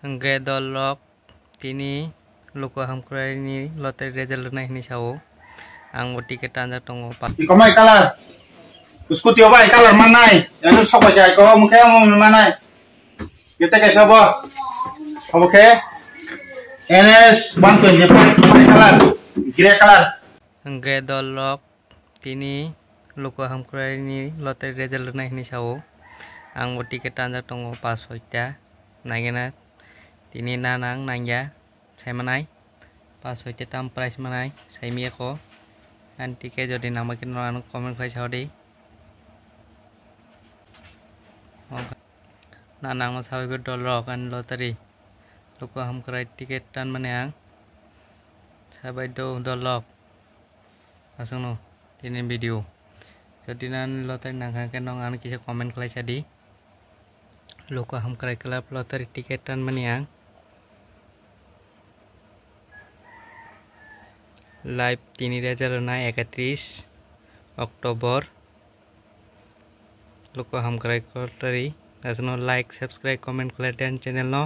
Hingga dolok tini luka hamkurai lottery result naik ni sao ang tiket anja tongo pas iko mai color उसको त्यो भाई colour मनाई यानी सब जाए को मुखे मनाई kita kayak siapa oke NS 125 color grey color Hingga dolok tini luka hamkurai lottery result naik ni sao ang tiket anja tongo pas hoita naikena tini nanang nangya saya manai pas hoite tam price manai saya mieko antike jodi namakin orang comment kai saudi nanang masawi go dollar kan lottery luka hamkurai tiket tan maneang sabai do dollar langsung tini video jadi nan lottery nangka kenong an kisah comment kai jadi luka hamkurai club lottery tiket tan maneang live tini result na 31 Oktober luka hamkurai lottery langsung like subscribe comment dan channel no